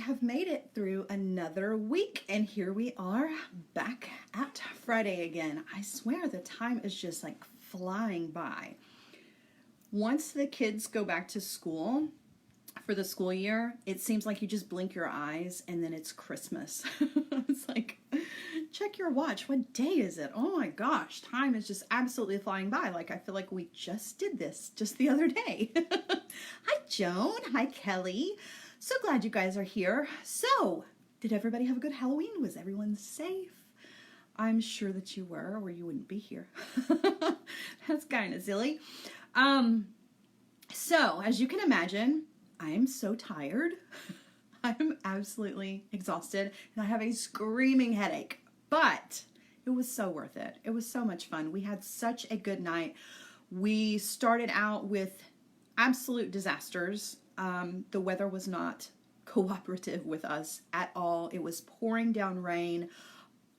have made it through another week, and here we are back at Friday again. I swear the time is just like flying by. Once the kids go back to school for the school year, it seems like you just blink your eyes and then it's Christmas. It's like, check your watch. What day is it? Oh my gosh, time is just absolutely flying by. Like, I feel like we just did this just the other day. Hi, Joan. Hi, Kelly. So glad you guys are here. So, did everybody have a good Halloween? Was everyone safe? I'm sure that you were, or you wouldn't be here. That's kind of silly. So, as you can imagine, I am so tired. I'm absolutely exhausted, and I have a screaming headache. But it was so worth it. It was so much fun. We had such a good night. We started out with absolute disasters. The weather was not cooperative with us at all. It was pouring down rain.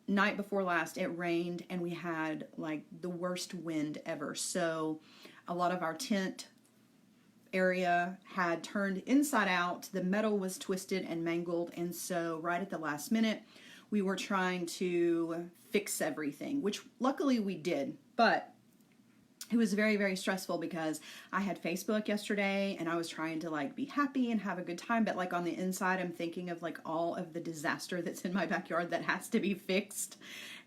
Night before last, it rained, and we had like the worst wind ever. So a lot of our tent area had turned inside out. The metal was twisted and mangled, and so right at the last minute, we were trying to fix everything, which luckily we did. But it was very, very stressful because I had Facebook yesterday and I was trying to like be happy and have a good time. But like on the inside, I'm thinking of like all of the disaster that's in my backyard that has to be fixed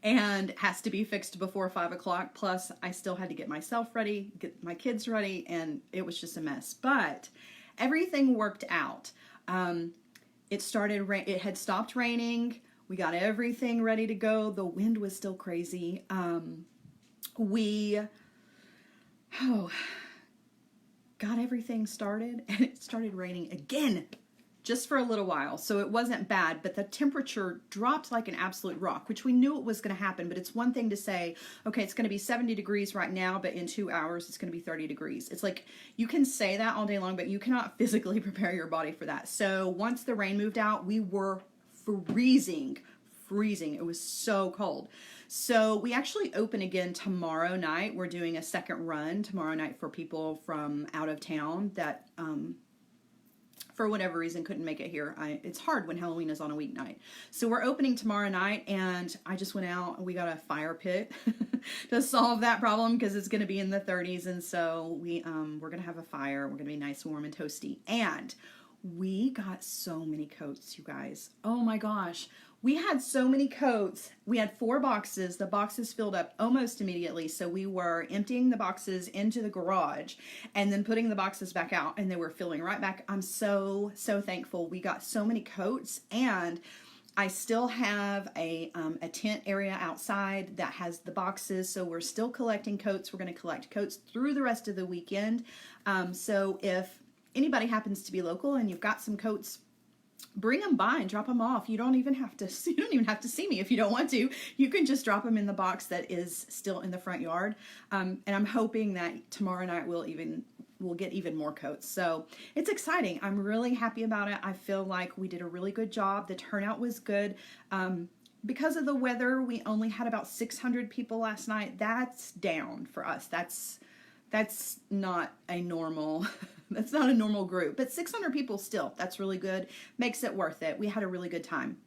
and has to be fixed before 5 o'clock. Plus I still had to get myself ready, get my kids ready, and it was just a mess. But everything worked out. It had stopped raining. We got everything ready to go. The wind was still crazy. We got everything started, and it started raining again just for a little while. So it wasn't bad, but the temperature dropped like an absolute rock, which we knew it was going to happen. But it's one thing to say, okay, it's going to be 70 degrees right now, but in 2 hours it's going to be 30 degrees. It's like you can say that all day long, but you cannot physically prepare your body for that. So once the rain moved out, we were freezing. It was so cold. So we actually open again tomorrow night. We're doing a second run tomorrow night for people from out of town that for whatever reason couldn't make it here. It's hard when Halloween is on a weeknight. So we're opening tomorrow night, and I just went out and we got a fire pit to solve that problem because it's going to be in the 30s, and so we're going to have a fire. We're going to be nice, warm, and toasty. And we got so many coats, you guys. Oh my gosh. We had so many coats. We had 4 boxes. The boxes filled up almost immediately. So we were emptying the boxes into the garage and then putting the boxes back out, and they were filling right back. I'm so thankful. We got so many coats, and I still have a tent area outside that has the boxes. So we're still collecting coats. We're going to collect coats through the rest of the weekend. So if anybody happens to be local and you've got some coats, bring them by and drop them off. You don't even have to see me if you don't want to. You can just drop them in the box that is still in the front yard. And I'm hoping that tomorrow night we'll get even more coats. So it's exciting. I'm really happy about it. I feel like we did a really good job. The turnout was good. Because of the weather, we only had about 600 people last night. That's down for us. That's not a normal that's not a normal group, but 600 people still, that's really good. Makes it worth it. We had a really good time.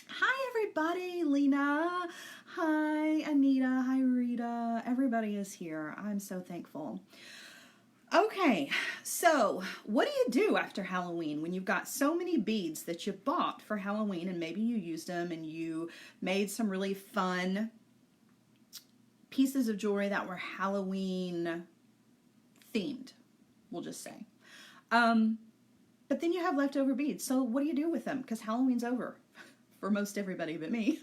Hi everybody, Lena. Hi Anita. Hi Rita. Everybody is here. I'm so thankful. Okay, so what do you do after Halloween when you've got so many beads that you bought for Halloween, and maybe you used them and you made some really fun pieces of jewelry that were Halloween themed, we'll just say. But then you have leftover beads. So what do you do with them? Because Halloween's over for most everybody but me.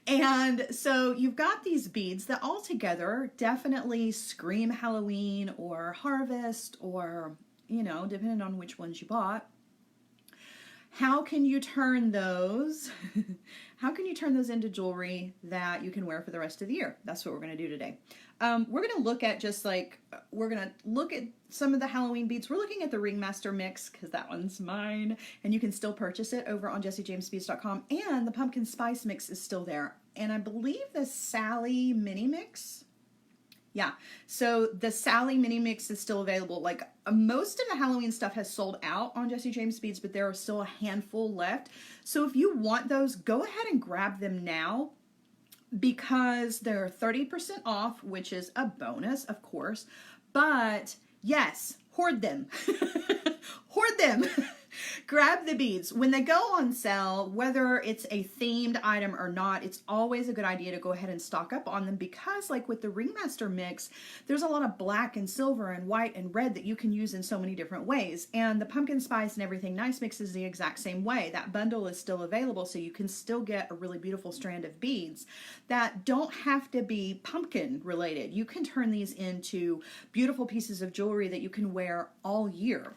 And so you've got these beads that all together definitely scream Halloween or harvest, or, depending on which ones you bought. How can you turn those into jewelry that you can wear for the rest of the year? That's what we're going to do today. We're going to look at some of the Halloween beads. We're looking at the Ringmaster mix because that one's mine, and you can still purchase it over on JessieJamesBeads.com, and the pumpkin spice mix is still there. And I believe the Sally mini mix Yeah, so the Sally mini mix is still available. Like most of the Halloween stuff has sold out on Jesse James Beads, but there are still a handful left. So if you want those, go ahead and grab them now because they're 30% off, which is a bonus, of course. But yes, hoard them. Hoard them. Grab the beads. When they go on sale, whether it's a themed item or not, it's always a good idea to go ahead and stock up on them because like with the Ringmaster mix, there's a lot of black and silver and white and red that you can use in so many different ways. And the pumpkin spice and everything nice mix is the exact same way. That bundle is still available, so you can still get a really beautiful strand of beads that don't have to be pumpkin related. You can turn these into beautiful pieces of jewelry that you can wear all year.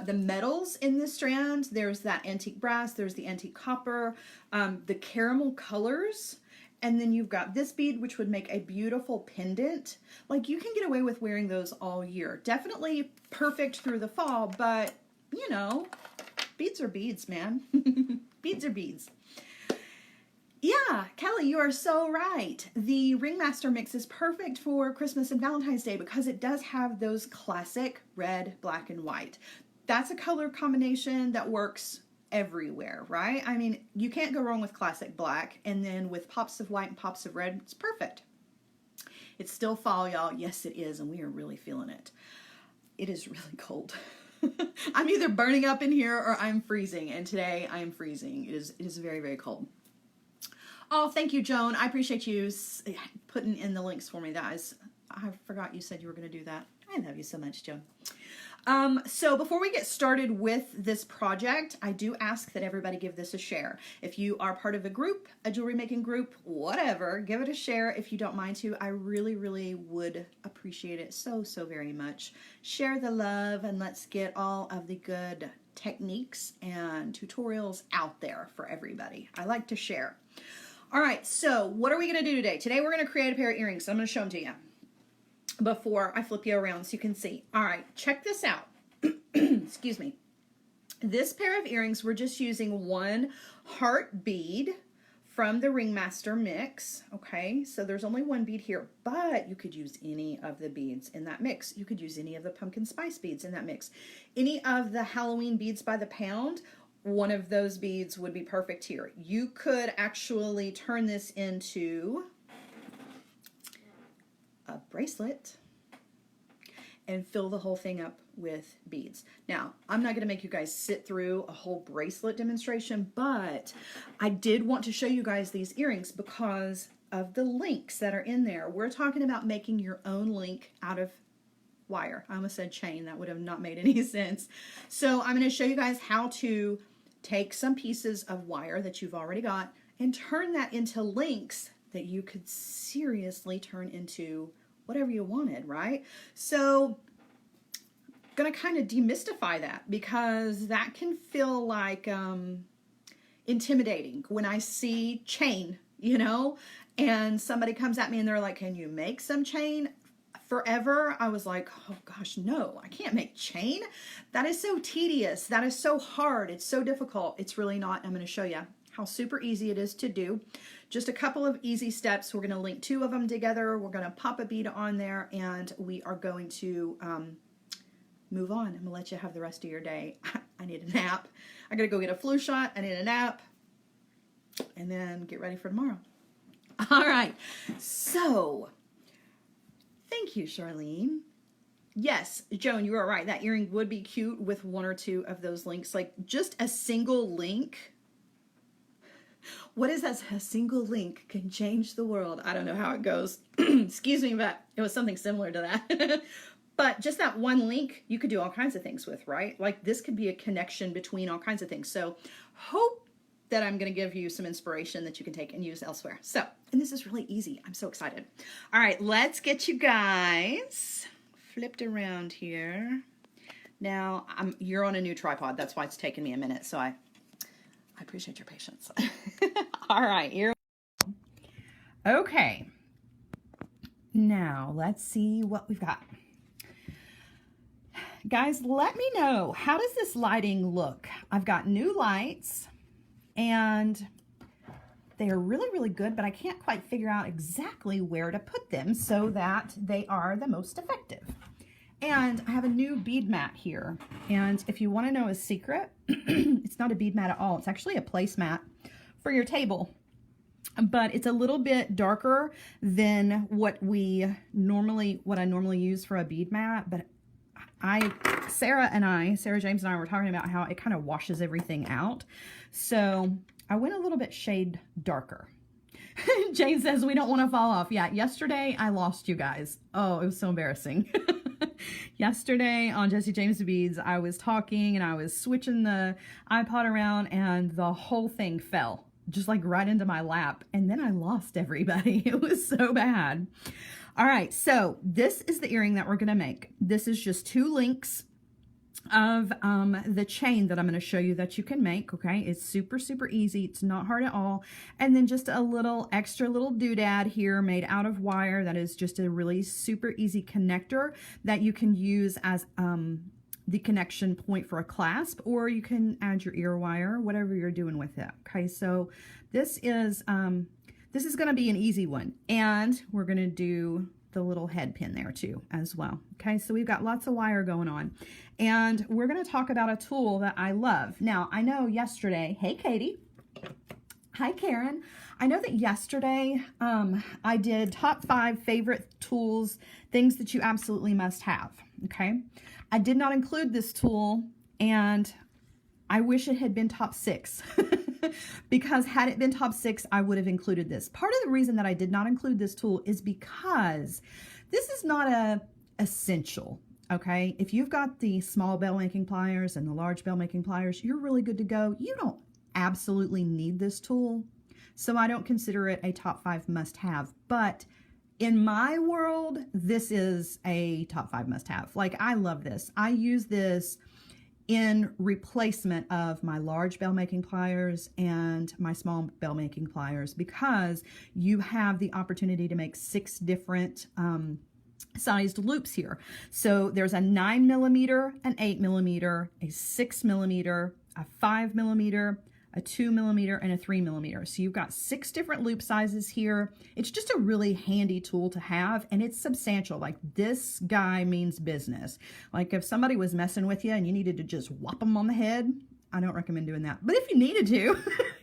The metals in this strand, there's that antique brass, there's the antique copper, the caramel colors, and then you've got this bead, which would make a beautiful pendant. Like you can get away with wearing those all year. Definitely perfect through the fall, but you know, beads are beads, man. Beads are beads. Yeah, Kelly, you are so right. The Ringmaster mix is perfect for Christmas and Valentine's Day because it does have those classic red, black, and white. That's a color combination that works everywhere, right? I mean, you can't go wrong with classic black, and then with pops of white and pops of red, it's perfect. It's still fall, y'all. Yes, it is, and we are really feeling it. It is really cold. I'm either burning up in here or I'm freezing, and today I am freezing. It is very, very cold. Oh, thank you, Joan. I appreciate you putting in the links for me. I forgot you said you were going to do that. I love you so much, Joan. So before we get started with this project, I do ask that everybody give this a share. If you are part of a group, a jewelry making group, whatever, give it a share if you don't mind to. I really, really would appreciate it so, so very much. Share the love and let's get all of the good techniques and tutorials out there for everybody. I like to share. All right, so what are we going to do today? Today we're going to create a pair of earrings. I'm going to show them to you before I flip you around so you can see. All right, check this out. Excuse me. This pair of earrings, we're just using one heart bead from the Ringmaster mix. Okay, so there's only one bead here, but you could use any of the beads in that mix. You could use any of the pumpkin spice beads in that mix. Any of the Halloween beads by the pound, one of those beads would be perfect here. You could actually turn this into a bracelet and fill the whole thing up with beads. Now, I'm not going to make you guys sit through a whole bracelet demonstration, but I did want to show you guys these earrings because of the links that are in there. We're talking about making your own link out of wire. I almost said chain. That would have not made any sense. So I'm going to show you guys how to take some pieces of wire that you've already got and turn that into links that you could seriously turn into whatever you wanted, right? So I'm going to kind of demystify that because that can feel like intimidating when I see chain, you know, and somebody comes at me and they're like, can you make some chain? Forever, I was like, oh gosh, no, I can't make chain. That is so tedious. That is so hard. It's so difficult. It's really not. I'm going to show you how super easy it is to do. Just a couple of easy steps. We're going to link two of them together. We're going to pop a bead on there and we are going to move on. I'm going to let you have the rest of your day. I need a nap. I got to go get a flu shot. I need a nap and then get ready for tomorrow. All right. So thank you, Charlene. Yes, Joan, you are right. That earring would be cute with one or two of those links. Like just a single link. What is that? A single link can change the world. I don't know how it goes. Excuse me, but it was something similar to that. But just that one link, you could do all kinds of things with, right? Like this could be a connection between all kinds of things. So hope that I'm going to give you some inspiration that you can take and use elsewhere. So, and this is really easy. I'm so excited. All right, let's get you guys flipped around here. Now, you're on a new tripod. That's why it's taken me a minute. So I appreciate your patience. All right, here. Okay. Now, let's see what we've got. Guys, let me know, how does this lighting look? I've got new lights. And They are really, really good, but I can't quite figure out exactly where to put them so that they are the most effective. And I have a new bead mat here. And if you want to know a secret, it's not a bead mat at all. It's actually a placemat for your table. But it's a little bit darker than what I normally use for a bead mat. But Sarah James and I were talking about how it kind of washes everything out. So I went a little bit shade darker. Jane says we don't want to fall off. Yeah, yesterday I lost you guys. Oh, it was so embarrassing. Yesterday on Jesse James Beads, I was talking and I was switching the iPod around and the whole thing fell just like right into my lap. And then I lost everybody. It was so bad. All right, so this is the earring that we're going to make. This is just 2 links of the chain that I'm going to show you that you can make. Okay, it's super, super easy. It's not hard at all. And then just a little extra little doodad here made out of wire that is just a really super easy connector that you can use as the connection point for a clasp, or you can add your ear wire, whatever you're doing with it. Okay, so this is going to be an easy one, and we're going to do the little head pin there too as well. Okay, so we've got lots of wire going on, and we're going to talk about a tool that I love. Now, I know yesterday, hey Katie, hi Karen, I know that yesterday I did top 5 favorite tools, things that you absolutely must have. Okay, I did not include this tool, and I wish it had been top 6 because had it been top 6, I would have included this. Part of the reason that I did not include this tool is because this is not a essential. Okay, if you've got the small bell making pliers and the large bell making pliers, you're really good to go. You don't absolutely need this tool, so I don't consider it a top 5 must have. But in my world, this is a top 5 must have. Like, I love this. I use this in replacement of my large bell making pliers and my small bell making pliers, because you have the opportunity to make 6 different sized loops here. So there's a 9mm, an 8mm, a 6mm, a 5mm, a 2mm, and a 3mm. So you've got 6 different loop sizes here. It's just a really handy tool to have, and it's substantial. Like, this guy means business. Like, if somebody was messing with you and you needed to just whop them on the head, I don't recommend doing that. But if you needed to,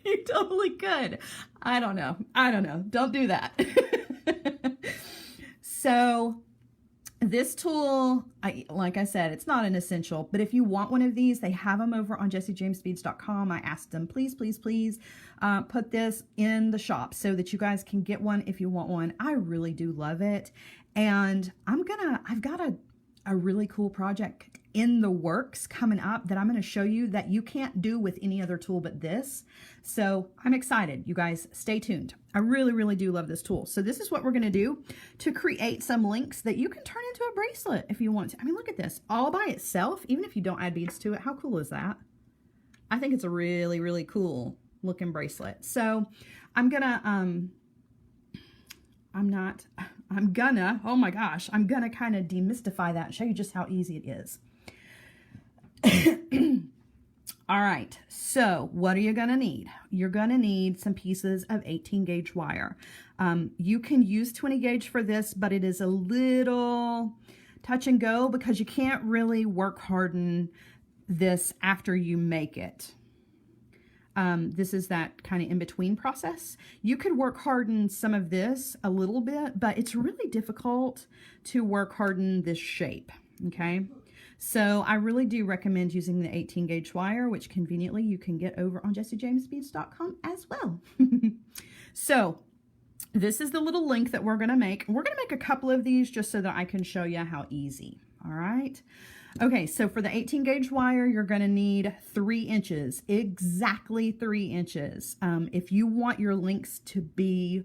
you totally could. I don't know. Don't do that. So this tool, like I said, it's not an essential, but if you want one of these, they have them over on jessijamesbeads.com. I asked them, please put this in the shop so that you guys can get one if you want one. I really do love it. And I've got a really cool project in the works coming up that I'm going to show you that you can't do with any other tool but this. So I'm excited. You guys stay tuned. I really, really do love this tool. So this is what we're going to do to create some links that you can turn into a bracelet if you want to. I mean, look at this all by itself, even if you don't add beads to it. How cool is that? I think it's a really, really cool looking bracelet. So I'm gonna, oh my gosh, I'm gonna kind of demystify that and show you just how easy it is. All right, so what are you gonna need? You're gonna need some pieces of 18 gauge wire. You can use 20 gauge for this, but it is a little touch and go because you can't really work harden this after you make it. This is that kind of in-between process. You could work harden some of this a little bit, but it's really difficult to work harden this shape, okay? So I really do recommend using the 18 gauge wire, which conveniently you can get over on jessijamesbeads.com as well. So this is the little link that we're gonna make. We're gonna make a couple of these just so that I can show you how easy, all right? Okay, so for the 18 gauge wire, you're going to need 3 inches, exactly 3 inches. If you want your links to be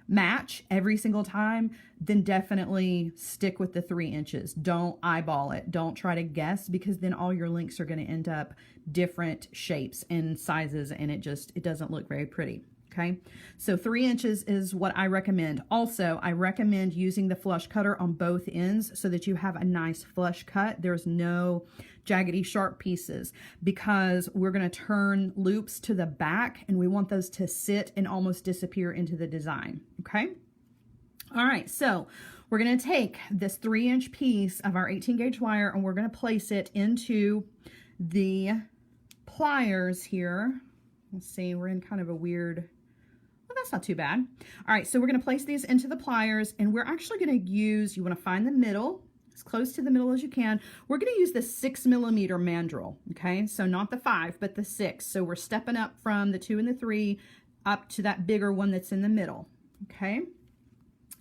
match every single time, then definitely stick with the 3 inches. Don't eyeball it. Don't try to guess, because then all your links are going to end up different shapes and sizes, and it doesn't look very pretty. Okay, so 3 inches is what I recommend. Also, I recommend using the flush cutter on both ends so that you have a nice flush cut. There's no jaggedy sharp pieces, because we're going to turn loops to the back and we want those to sit and almost disappear into the design. Okay, all right, so we're going to take this 3-inch piece of our 18 gauge wire and we're going to place it into the pliers here. Let's see, we're in kind of a weird, well, that's not too bad. All right, so we're going to place these into the pliers, and we're actually going to use, you want to find the middle, as close to the middle as you can. We're going to use the 6 millimeter mandrel, okay? So not the 5, but the 6. So we're stepping up from the 2 and the 3 up to that bigger one that's in the middle, okay?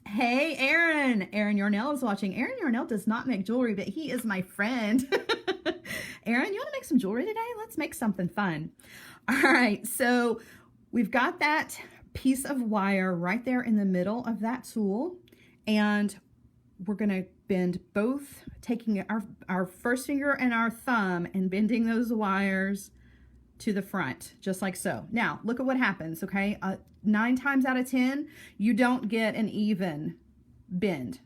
Hey, Aaron. Aaron Yarnell is watching. Aaron Yarnell does not make jewelry, but he is my friend. Aaron, you want to make some jewelry today? Let's make something fun. All right, so we've got that piece of wire right there in the middle of that tool, and we're going to bend both, taking our first finger and our thumb and bending those wires to the front, just like so. Now, look at what happens, okay? 9 times out of 10, you don't get an even bend.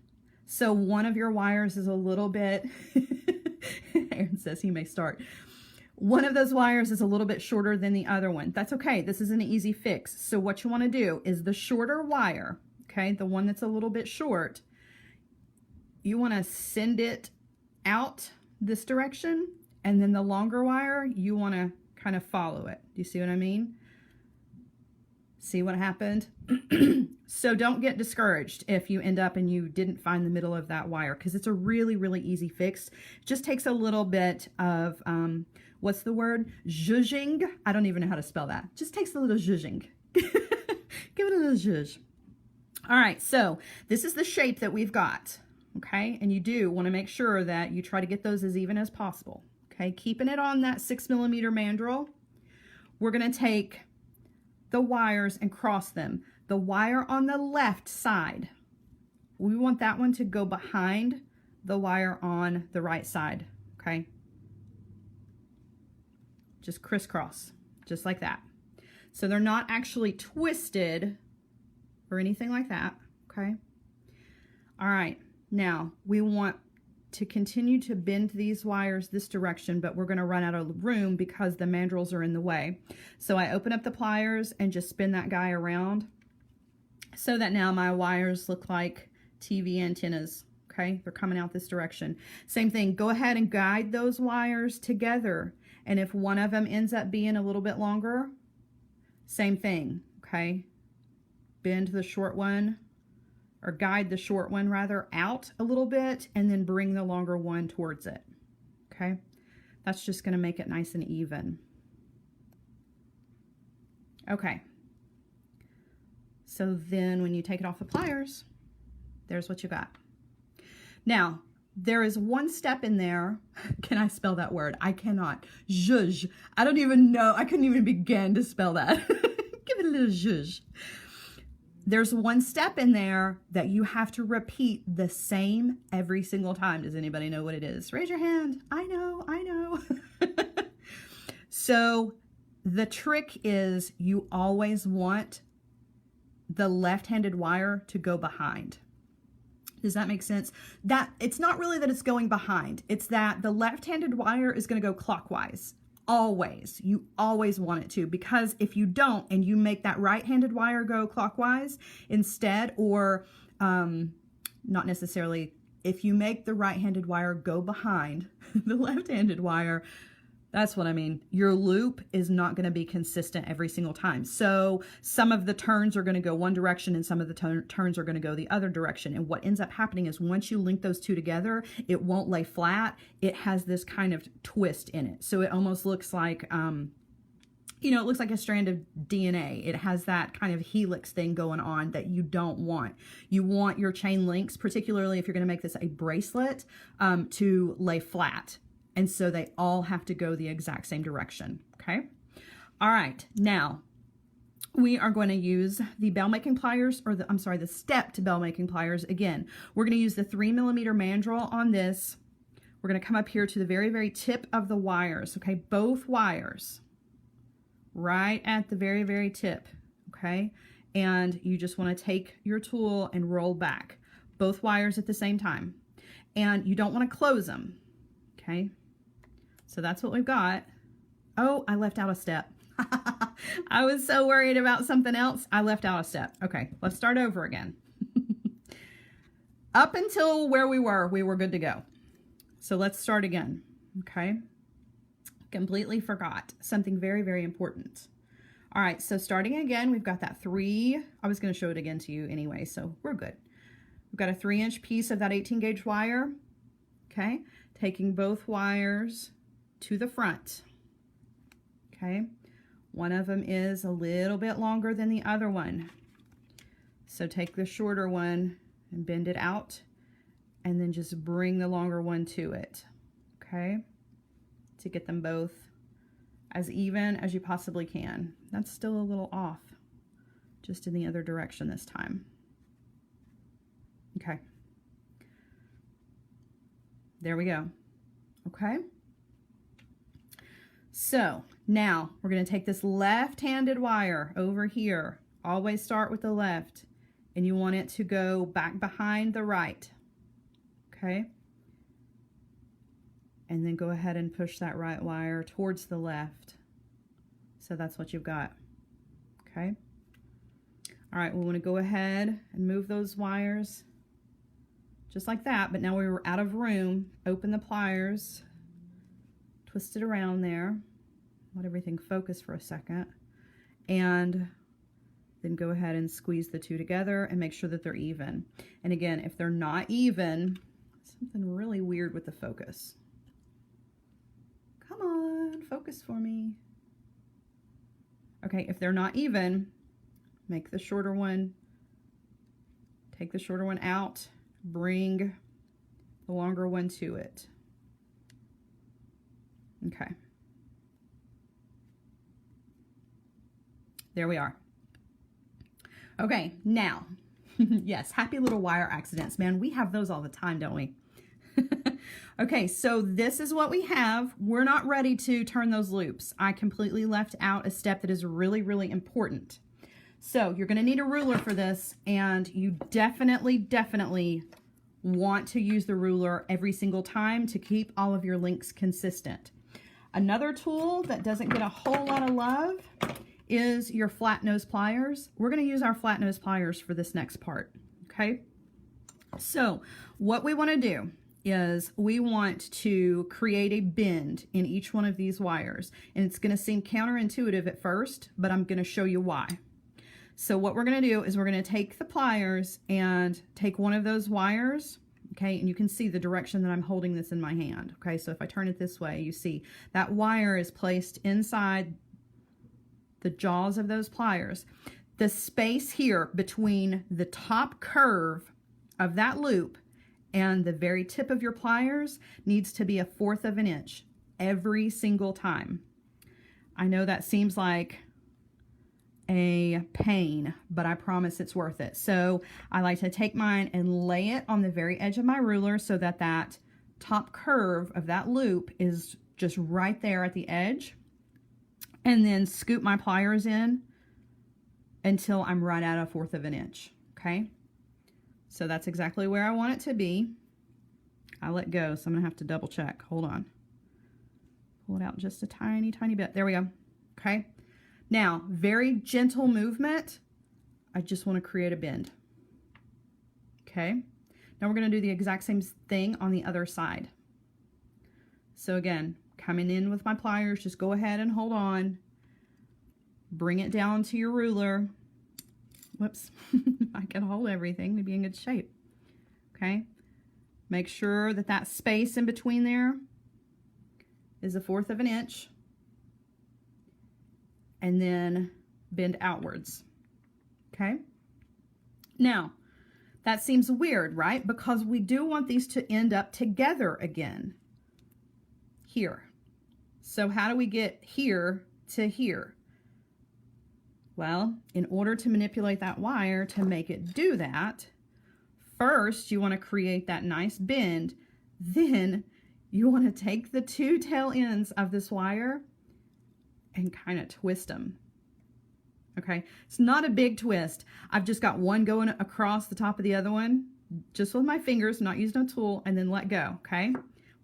So one of your wires is a little bit, Aaron says he may start. One of those wires is a little bit shorter than the other one. That's okay. This is an easy fix. So what you want to do is the shorter wire, okay, the one that's a little bit short, you want to send it out this direction, and then the longer wire, you want to kind of follow it. Do you see what I mean? See what happened? So don't get discouraged if you end up and you didn't find the middle of that wire, because it's a really, really easy fix. It just takes a little bit of, what's the word? Zhuzhing. I don't even know how to spell that. Just takes a little zhuzhing. Give it a little zhuzh. All right, so this is the shape that we've got, okay? And you do want to make sure that you try to get those as even as possible, okay? Keeping it on that 6 millimeter mandrel. We're going to take the wires and cross them. The wire on the left side, we want that one to go behind the wire on the right side, okay? Just crisscross, just like that. So they're not actually twisted or anything like that, okay? All right, now we want to continue to bend these wires this direction, but we're going to run out of room because the mandrels are in the way. So I open up the pliers and just spin that guy around so that now my wires look like TV antennas, okay? They're coming out this direction. Same thing, go ahead and guide those wires together. And if one of them ends up being a little bit longer, same thing, okay? Bend the short one, or guide the short one rather out a little bit, and then bring the longer one towards it, okay? That's just gonna make it nice and even. Okay. So then when you take it off the pliers, there's what you got. Now, there is one step in there. Can I spell that word? I cannot. Zhuzh. I don't even know. I couldn't even begin to spell that. Give it a little zhuzh. There's one step in there that you have to repeat the same every single time. Does anybody know what it is? Raise your hand. I know, I know. So the trick is you always want the left-handed wire to go behind. Does that make sense? That it's not really that it's going behind. It's that the left-handed wire is going to go clockwise. Always. You always want it to, because if you don't and you make that right-handed wire go clockwise instead, or not necessarily, if you make the right-handed wire go behind the left-handed wire, that's what I mean. Your loop is not going to be consistent every single time. So some of the turns are going to go one direction and some of the turns are going to go the other direction. And what ends up happening is once you link those two together, it won't lay flat. It has this kind of twist in it. So it almost looks like, you know, it looks like a strand of DNA. It has that kind of helix thing going on that you don't want. You want your chain links, particularly if you're going to make this a bracelet, to lay flat. And so they all have to go the exact same direction, okay? All right, now we are going to use the bell making pliers, or the stepped bell making pliers. Again, we're going to use the 3 millimeter mandrel on this. We're going to come up here to the very, very tip of the wires, okay? Both wires, right at the very, very tip, okay? And you just want to take your tool and roll back both wires at the same time. And you don't want to close them, okay? So that's what we've got. Oh, I left out a step. I was so worried about something else. I left out a step. Okay, let's start over again. Up until where we were good to go. So let's start again, okay? Completely forgot something very, very important. All right, so starting again, we've got that 3. I was going to show it again to you anyway, so we're good. We've got a 3-inch piece of that 18 gauge wire, okay? Taking both wires to the front, okay? One of them is a little bit longer than the other one. So take the shorter one and bend it out, and then just bring the longer one to it, okay? To get them both as even as you possibly can. That's still a little off, just in the other direction this time. Okay. There we go. Okay. So now we're going to take this left-handed wire over here. Always start with the left, and you want it to go back behind the right. Okay. And then go ahead and push that right wire towards the left. So that's what you've got. Okay. All right, we want to go ahead and move those wires just like that, but now we were out of room. Open the pliers, twist it around there, let everything focus for a second, and then go ahead and squeeze the two together and make sure that they're even. And again, if they're not even, something really weird with the focus. Come on, focus for me. Okay, if they're not even, make the shorter one, take the shorter one out, bring the longer one to it. Okay. There we are. Okay, now, yes, happy little wire accidents. Man, we have those all the time, don't we? Okay, so this is what we have. We're not ready to turn those loops. I completely left out a step that is really, really important. So you're going to need a ruler for this, and you definitely want to use the ruler every single time to keep all of your links consistent. Another tool that doesn't get a whole lot of love is your flat nose pliers. We're going to use our flat nose pliers for this next part, okay? So what we want to do is we want to create a bend in each one of these wires. And it's going to seem counterintuitive at first, but I'm going to show you why. So what we're going to do is we're going to take the pliers and take one of those wires, okay, and you can see the direction that I'm holding this in my hand, okay? So if I turn it this way, you see that wire is placed inside the jaws of those pliers. The space here between the top curve of that loop and the very tip of your pliers needs to be 1/4 of an inch every single time. I know that seems like a pain, but I promise it's worth it. So I like to take mine and lay it on the very edge of my ruler so that that top curve of that loop is just right there at the edge, and then scoop my pliers in until I'm right at 1/4 of an inch, okay? So that's exactly where I want it to be. I let go, so I'm gonna have to double check. Hold on. Pull it out just a tiny, tiny bit. There we go, okay? Now, very gentle movement. I just want to create a bend. Okay. Now we're going to do the exact same thing on the other side. So again, coming in with my pliers, just go ahead and hold on. Bring it down to your ruler. Whoops. I can hold everything to be in good shape. Okay. Make sure that that space in between there is 1/4 of an inch. And then bend outwards, okay? Now, that seems weird, right? Because we do want these to end up together again, here. So how do we get here to here? Well, in order to manipulate that wire to make it do that, first you want to create that nice bend, then you want to take the two tail ends of this wire and kind of twist them. Okay, it's not a big twist. I've just got one going across the top of the other one, just with my fingers, not using a tool, and then let go. Okay,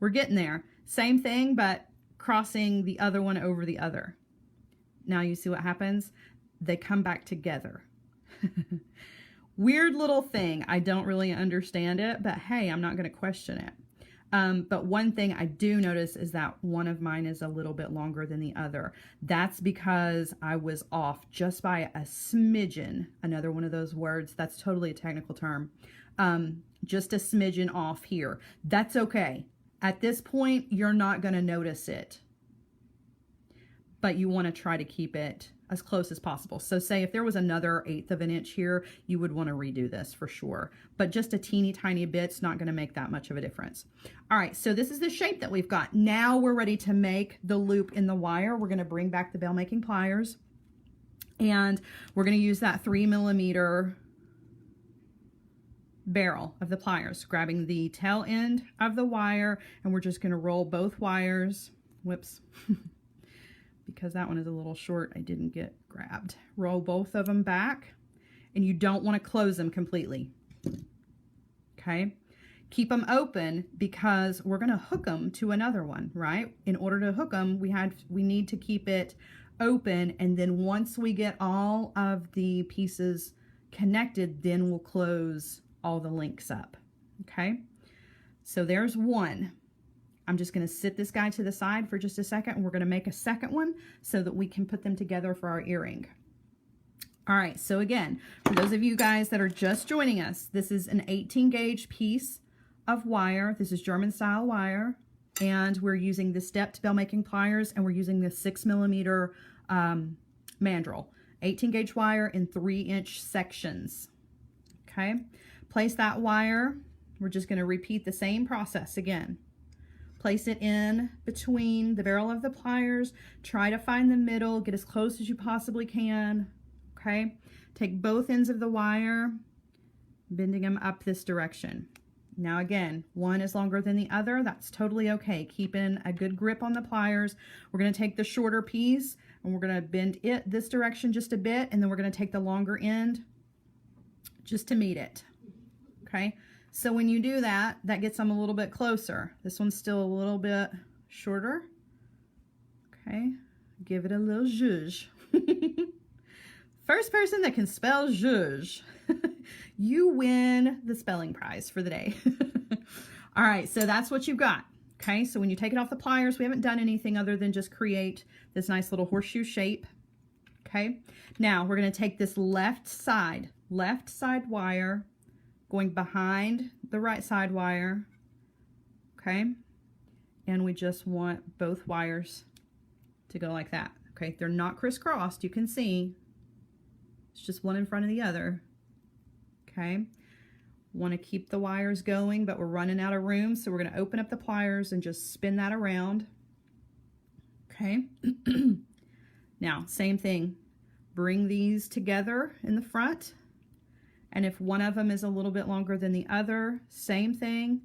we're getting there. Same thing, but crossing the other one over the other. Now you see what happens? They come back together. Weird little thing. I don't really understand it, but hey, I'm not going to question it. But one thing I do notice is that one of mine is a little bit longer than the other. That's because I was off just by a smidgen. Another one of those words. That's totally a technical term. Just a smidgen off here. That's okay. At this point, you're not going to notice it. But you want to try to keep it as close as possible. So say if there was another 1/8 of an inch here, you would want to redo this for sure. But just a teeny tiny bit's not going to make that much of a difference. All right, so this is the shape that we've got. Now we're ready to make the loop in the wire. We're going to bring back the bell making pliers, and we're going to use that 3mm barrel of the pliers, grabbing the tail end of the wire, and we're just going to roll both wires. Whoops. Because that one is a little short, I didn't get grabbed. Roll both of them back, and you don't want to close them completely. Okay? Keep them open because we're going to hook them to another one, right? In order to hook them, we need to keep it open, and then once we get all of the pieces connected, then we'll close all the links up. Okay? So there's one. I'm just going to sit this guy to the side for just a second, and we're going to make a second one so that we can put them together for our earring. All right, so again, for those of you guys that are just joining us, this is an 18 gauge piece of wire. This is German style wire, and we're using the stepped bell making pliers, and we're using the 6mm mandrel. 18 gauge wire in 3-inch sections. Okay, place that wire. We're just going to repeat the same process again. Place it in between the barrel of the pliers. Try to find the middle. Get as close as you possibly can. Okay? Take both ends of the wire, bending them up this direction. Now again, one is longer than the other. That's totally okay. Keeping a good grip on the pliers. We're going to take the shorter piece, and we're going to bend it this direction just a bit, and then we're going to take the longer end just to meet it. Okay? So when you do that, that gets them a little bit closer. This one's still a little bit shorter. Okay, give it a little zhuzh. First person that can spell zhuzh, you win the spelling prize for the day. All right, so that's what you've got. Okay, so when you take it off the pliers, we haven't done anything other than just create this nice little horseshoe shape. Okay, now we're going to take this left side wire, going behind the right side wire, okay? And we just want both wires to go like that, okay? They're not crisscrossed, you can see. It's just one in front of the other, okay? Want to keep the wires going, but we're running out of room, so we're going to open up the pliers and just spin that around, okay? Now, same thing. Bring these together in the front. And if one of them is a little bit longer than the other, same thing.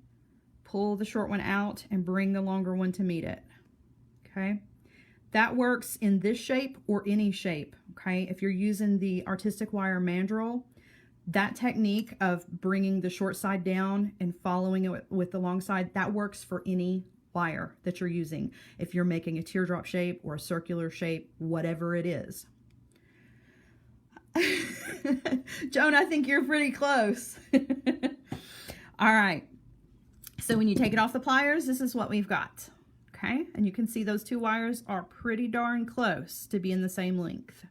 Pull the short one out and bring the longer one to meet it. Okay? That works in this shape or any shape. Okay? If you're using the artistic wire mandrel, that technique of bringing the short side down and following it with the long side, that works for any wire that you're using. If you're making a teardrop shape or a circular shape, whatever it is. Joan, I think you're pretty close. All right. So when you take it off the pliers, this is what we've got. Okay. And you can see those two wires are pretty darn close to being the same length.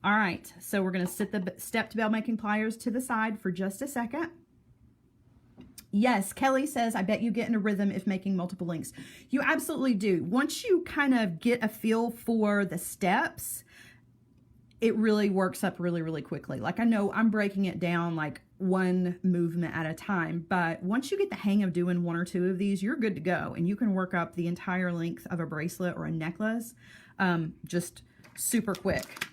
All right. So we're going to sit the stepped bell making pliers to the side for just a second. Yes, Kelly says, I bet you get in a rhythm if making multiple links. You absolutely do. Once you kind of get a feel for the steps, it really works up really, really quickly. Like I know I'm breaking it down like one movement at a time, but once you get the hang of doing 1 or 2 of these, you're good to go. And you can work up the entire length of a bracelet or a necklace just super quick.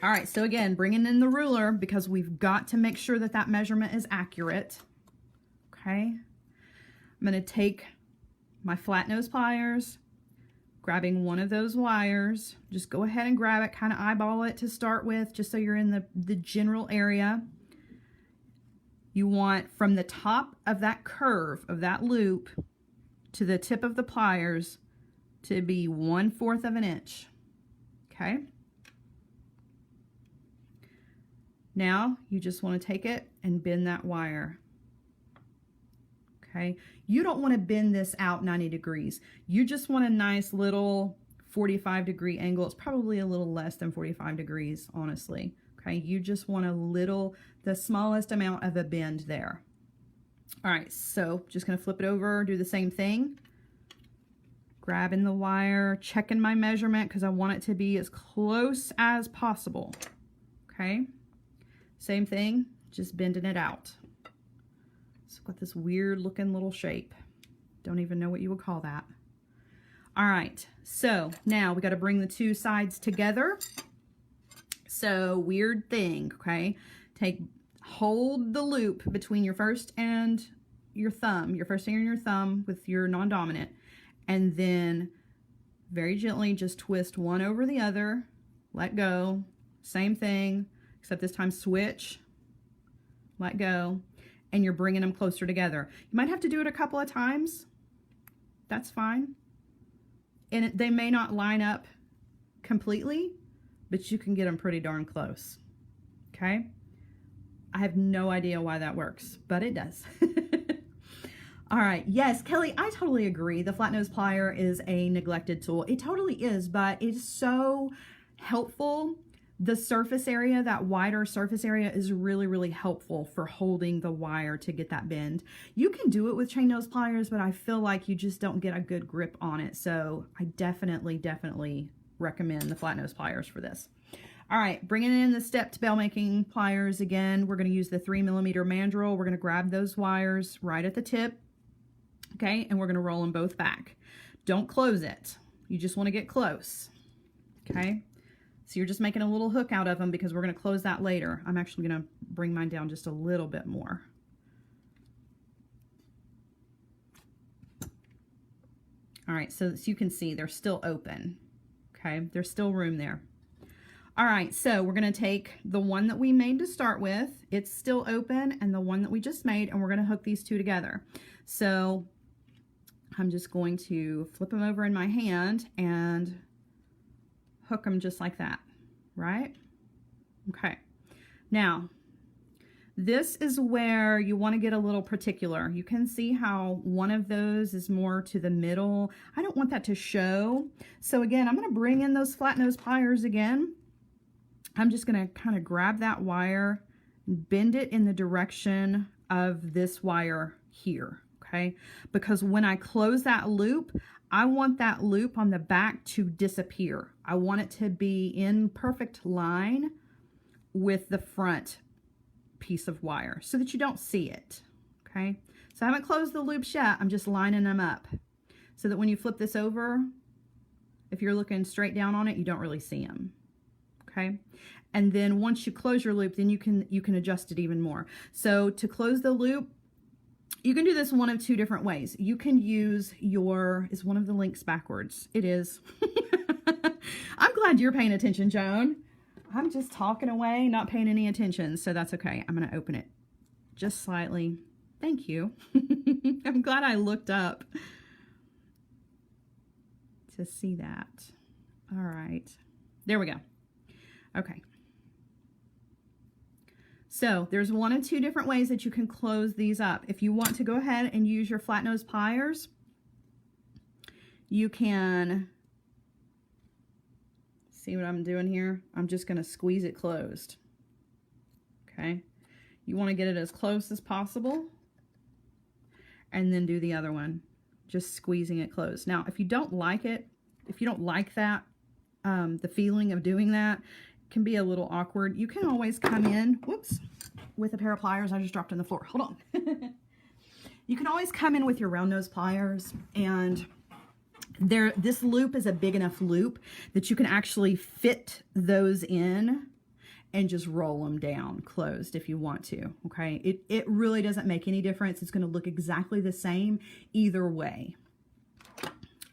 All right, so again, bringing in the ruler because we've got to make sure that that measurement is accurate. Okay, I'm gonna take my flat nose pliers, grabbing one of those wires. Just go ahead and grab it, kind of eyeball it to start with, just so you're in the general area. You want from the top of that curve of that loop to the tip of the pliers to be 1/4 of an inch. Okay. Now you just want to take it and bend that wire. Okay. You don't want to bend this out 90 degrees. You just want a nice little 45-degree angle. It's probably a little less than 45 degrees, honestly. Okay. You just want the smallest amount of a bend there. All right. So just going to flip it over, do the same thing. Grabbing the wire, checking my measurement because I want it to be as close as possible. Okay. Same thing, just bending it out. It's got this weird looking little shape. Don't even know what you would call that. All right, so now we got to bring the two sides together. So weird thing, okay? Hold the loop between your first and your thumb, your first finger and your thumb with your non-dominant, and then very gently just twist one over the other, let go, same thing, except this time switch, let go, and you're bringing them closer together. You might have to do it a couple of times. That's fine. And they may not line up completely, but you can get them pretty darn close. Okay? I have no idea why that works, but it does. All right. Yes, Kelly, I totally agree. The flat nose plier is a neglected tool. It totally is, but it's so helpful. The surface area, that wider surface area, is really, really helpful for holding the wire to get that bend. You can do it with chain nose pliers, but I feel like you just don't get a good grip on it. So I definitely recommend the flat nose pliers for this. All right, bringing in the stepped bail making pliers again. We're going to use the 3mm mandrel. We're going to grab those wires right at the tip. Okay, and we're going to roll them both back. Don't close it. You just want to get close. Okay. So you're just making a little hook out of them because we're going to close that later. I'm actually going to bring mine down just a little bit more. All right, so you can see they're still open. Okay, there's still room there. All right, so we're going to take the one that we made to start with. It's still open, and the one that we just made, and we're going to hook these two together. So I'm just going to flip them over in my hand and hook them just like that, right? Okay. Now, this is where you want to get a little particular. You can see how one of those is more to the middle. I don't want that to show. So again, I'm going to bring in those flat nose pliers again. I'm just going to kind of grab that wire, bend it in the direction of this wire here, okay? Because when I close that loop, I want that loop on the back to disappear. I want it to be in perfect line with the front piece of wire so that you don't see it, okay? So I haven't closed the loops yet. I'm just lining them up so that when you flip this over, if you're looking straight down on it, you don't really see them, okay? And then once you close your loop, then you can adjust it even more. So to close the loop, you can do this one of two different ways. You can use is one of the links backwards? It is. I'm glad you're paying attention, Joan. I'm just talking away, not paying any attention, so that's okay. I'm going to open it just slightly. Thank you. I'm glad I looked up to see that. All right. There we go. Okay. So there's one of two different ways that you can close these up. If you want to go ahead and use your flat nose pliers, you can see what I'm doing here. I'm just going to squeeze it closed. Okay. You want to get it as close as possible and then do the other one, just squeezing it closed. Now, if you don't like it, if you don't like that, the feeling of doing that, can be a little awkward. You can always come in, whoops, with a pair of pliers. I just dropped on the floor. Hold on. You can always come in with your round nose pliers, and this loop is a big enough loop that you can actually fit those in and just roll them down closed if you want to. Okay, it really doesn't make any difference. It's going to look exactly the same either way.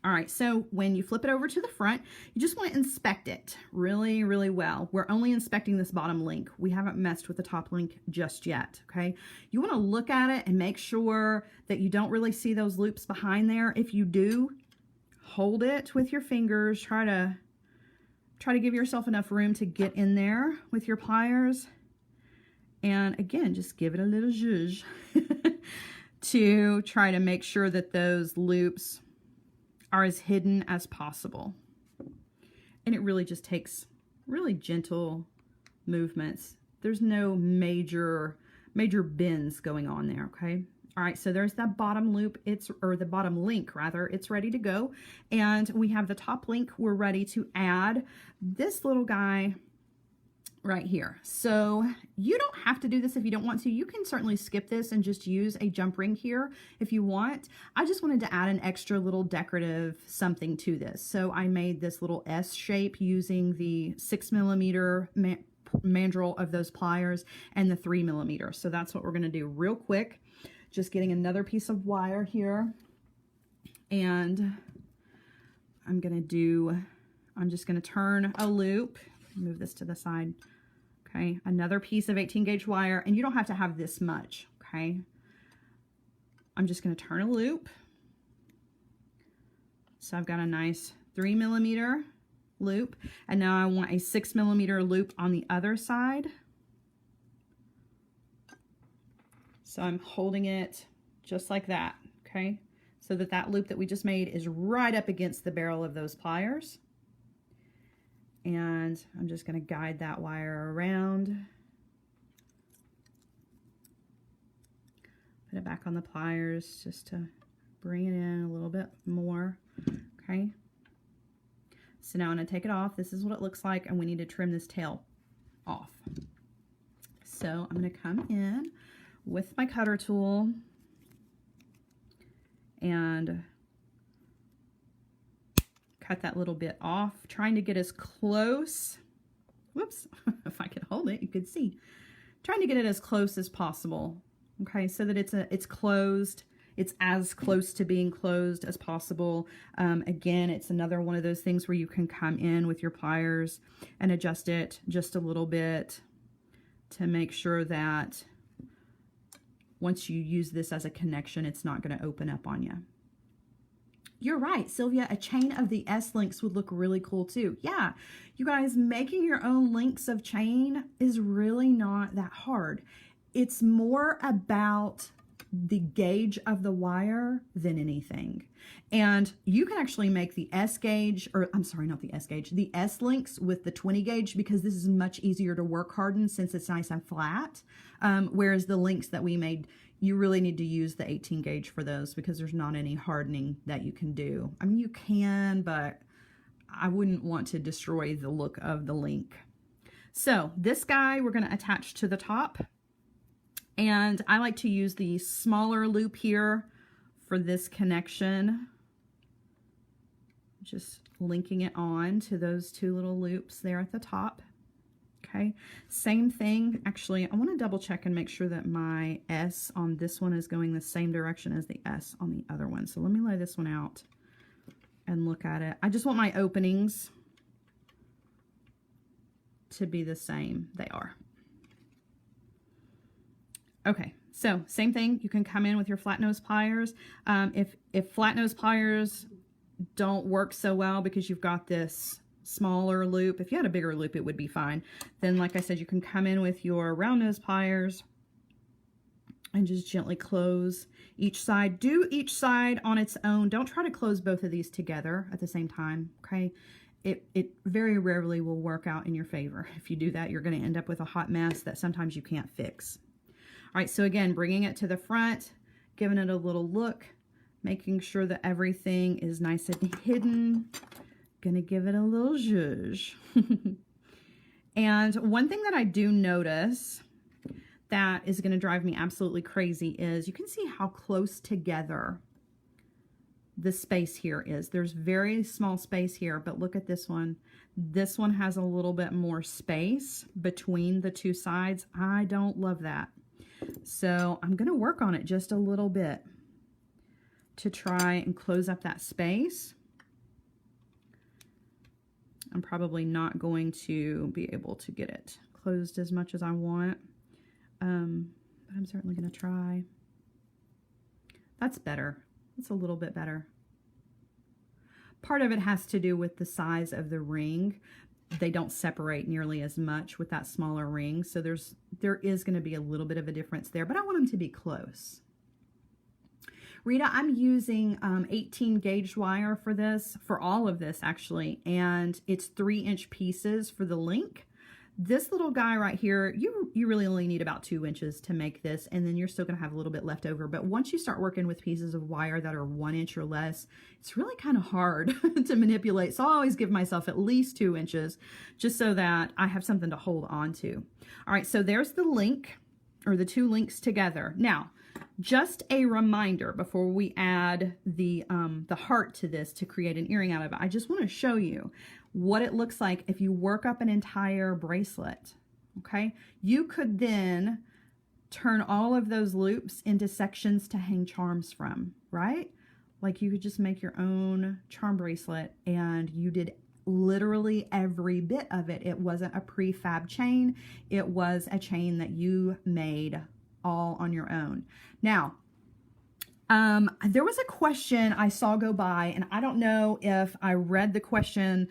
All right, so when you flip it over to the front, you just want to inspect it really, really well. We're only inspecting this bottom link. We haven't messed with the top link just yet, okay? You want to look at it and make sure that you don't really see those loops behind there. If you do, hold it with your fingers. Try to give yourself enough room to get in there with your pliers. And again, just give it a little zhuzh to try to make sure that those loops are as hidden as possible. And it really just takes really gentle movements. There's no major bends going on there, okay? All right, so there's that bottom loop, or the bottom link rather, it's ready to go. And we have the top link, we're ready to add this little guy right here. So you don't have to do this if you don't want to. You can certainly skip this and just use a jump ring here if you want. I just wanted to add an extra little decorative something to this. So I made this little S shape using the 6mm mandrel of those pliers and the 3mm. So that's what we're going to do real quick. Just getting another piece of wire here. And I'm just going to turn a loop. Move this to the side. Okay, another piece of 18 gauge wire, and you don't have to have this much, okay? I'm just going to turn a loop. So I've got a nice 3mm loop, and now I want a 6mm loop on the other side. So I'm holding it just like that, okay? So that loop that we just made is right up against the barrel of those pliers. And I'm just going to guide that wire around. Put it back on the pliers just to bring it in a little bit more. Okay. So now I'm going to take it off. This is what it looks like, and we need to trim this tail off. So I'm going to come in with my cutter tool and cut that little bit off, trying to get as close, whoops, if I could hold it, you could see, trying to get it as close as possible, okay, so that it's closed, it's as close to being closed as possible. Again, it's another one of those things where you can come in with your pliers and adjust it just a little bit to make sure that once you use this as a connection, it's not going to open up on you. You're right, Sylvia, a chain of the S links would look really cool too. Yeah, you guys, making your own links of chain is really not that hard. It's more about the gauge of the wire than anything. And you can actually make the S gauge, or I'm sorry, not the S gauge, the S links with the 20 gauge, because this is much easier to work harden since it's nice and flat. Whereas the links that we made, you really need to use the 18 gauge for those because there's not any hardening that you can do. I mean, you can, but I wouldn't want to destroy the look of the link. So this guy we're going to attach to the top. And I like to use the smaller loop here for this connection. Just linking it on to those two little loops there at the top. Okay, same thing. Actually, I want to double check and make sure that my S on this one is going the same direction as the S on the other one. So let me lay this one out and look at it. I just want my openings to be the same. They are. Okay, so same thing. You can come in with your flat nose pliers. If flat nose pliers don't work so well because you've got this smaller loop, if you had a bigger loop, it would be fine. Then, like I said, you can come in with your round nose pliers and just gently close each side. Do each side on its own. Don't try to close both of these together at the same time, okay? It very rarely will work out in your favor. If you do that, you're going to end up with a hot mess that sometimes you can't fix. All right, so again, bringing it to the front, giving it a little look, making sure that everything is nice and hidden. Gonna give it a little zhuzh. And one thing that I do notice that is gonna drive me absolutely crazy is you can see how close together the space here is. There's very small space here, but look at this one. This one has a little bit more space between the two sides. I don't love that. So I'm gonna work on it just a little bit to try and close up that space. I'm probably not going to be able to get it closed as much as I want, but I'm certainly going to try. That's better. It's a little bit better. Part of it has to do with the size of the ring. They don't separate nearly as much with that smaller ring, so there is going to be a little bit of a difference there, but I want them to be close. Rita, I'm using 18 gauge wire for this, for all of this actually, and it's 3-inch pieces for the link. This little guy right here, you really only need about 2 inches to make this, and then you're still going to have a little bit left over. But once you start working with pieces of wire that are 1 inch or less, it's really kind of hard to manipulate. So I always give myself at least 2 inches just so that I have something to hold on to. All right, so there's the link, or the 2 links together. Now, just a reminder before we add the heart to this to create an earring out of it, I just want to show you what it looks like if you work up an entire bracelet, okay? You could then turn all of those loops into sections to hang charms from, right? Like you could just make your own charm bracelet and you did literally every bit of it. It wasn't a prefab chain. It was a chain that you made all on your own. Now, there was a question I saw go by, and I don't know if I read the question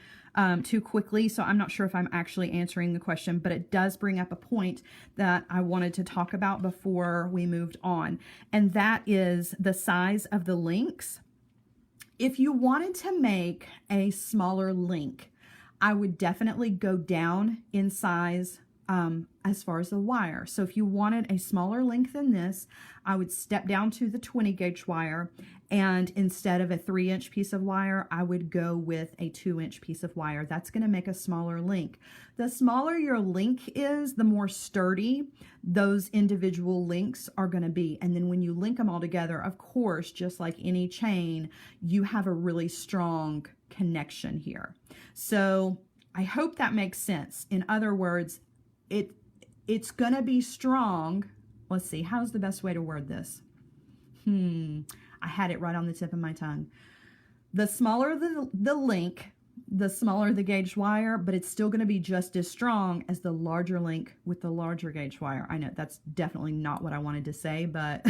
too quickly, so I'm not sure if I'm actually answering the question, but it does bring up a point that I wanted to talk about before we moved on, and that is the size of the links. If you wanted to make a smaller link, I would definitely go down in size as far as the wire. So if you wanted a smaller length than this, I would step down to the 20 gauge wire, and instead of a 3-inch piece of wire, I would go with a 2-inch piece of wire. That's going to make a smaller link. The smaller your link is, the more sturdy those individual links are going to be. And then when you link them all together, of course, just like any chain, you have a really strong connection here. So I hope that makes sense. In other words, it's going to be strong. Let's see, how's the best way to word this? I had it right on the tip of my tongue. The smaller the link, the smaller the gauge wire, but it's still going to be just as strong as the larger link with the larger gauge wire. I know that's definitely not what I wanted to say, but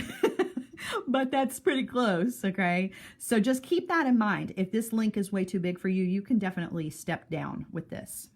but that's pretty close, okay? So just keep that in mind. If this link is way too big for you, you can definitely step down with this.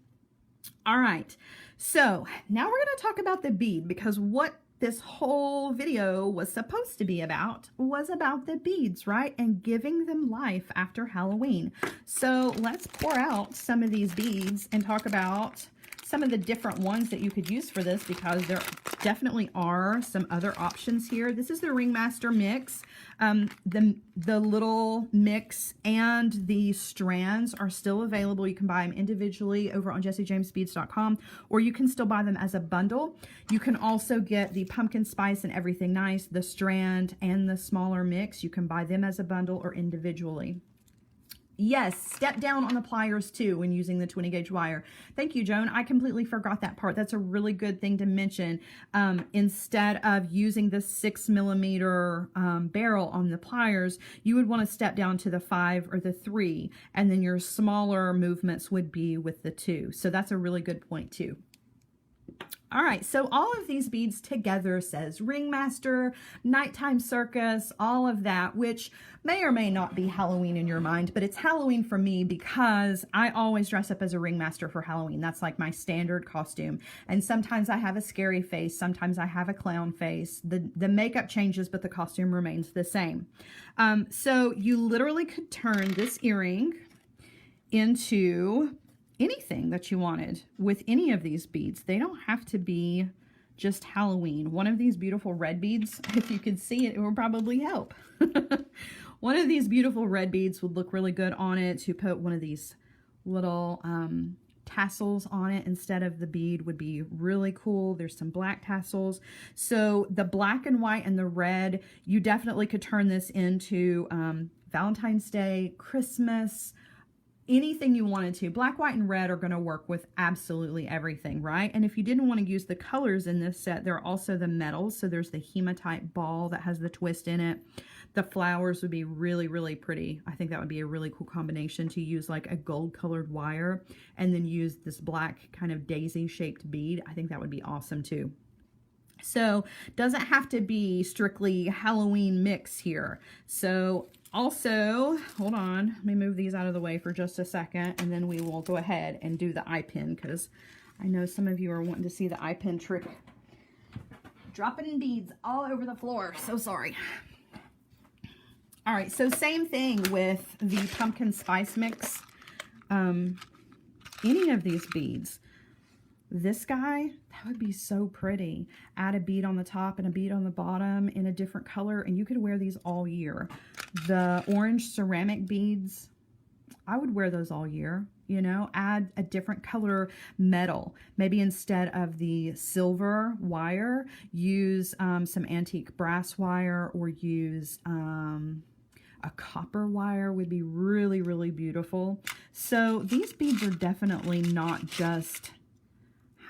All right, so now we're going to talk about the bead, because what this whole video was supposed to be about was about the beads, right? And giving them life after Halloween. So let's pour out some of these beads and talk about some of the different ones that you could use for this, because there definitely are some other options here. This is the Ringmaster mix. The little mix and the strands are still available. You can buy them individually over on jessiejamesbeads.com, or you can still buy them as a bundle. You can also get the pumpkin spice and everything nice, the strand and the smaller mix. You can buy them as a bundle or individually. Yes, step down on the pliers too when using the 20 gauge wire. Thank you, Joan. I completely forgot that part. That's a really good thing to mention. Instead of using the 6mm barrel on the pliers, you would want to step down to the 5 or the 3, and then your smaller movements would be with the 2. So that's a really good point too. All right, so all of these beads together says Ringmaster, Nighttime Circus, all of that, which may or may not be Halloween in your mind, but it's Halloween for me because I always dress up as a Ringmaster for Halloween. That's like my standard costume. And sometimes I have a scary face, sometimes I have a clown face. The makeup changes, but the costume remains the same. So you literally could turn this earring into anything that you wanted with any of these beads. They don't have to be just Halloween. One of these beautiful red beads, if you could see it, it would probably help. One of these beautiful red beads would look really good on it. To put one of these little tassels on it instead of the bead would be really cool. There's some black tassels. So the black and white and the red, you definitely could turn this into Valentine's Day, Christmas, anything you wanted to. Black, white, and red are going to work with absolutely everything, right? And if you didn't want to use the colors in this set, there are also the metals. So there's the hematite ball that has the twist in it. The flowers would be really, really pretty. I think that would be a really cool combination to use like a gold colored wire and then use this black kind of daisy shaped bead. I think that would be awesome too. So doesn't have to be strictly Halloween mix here. So also, hold on, let me move these out of the way for just a second, and then we will go ahead and do the eye pin, because I know some of you are wanting to see the eye pin trick. Dropping beads all over the floor, so sorry. All right, so same thing with the pumpkin spice mix. Any of these beads. This guy, that would be so pretty. Add a bead on the top and a bead on the bottom in a different color, and you could wear these all year. The orange ceramic beads, I would wear those all year. You know, add a different color metal. Maybe instead of the silver wire, use some antique brass wire, or use a copper wire would be really, really beautiful. So these beads are definitely not just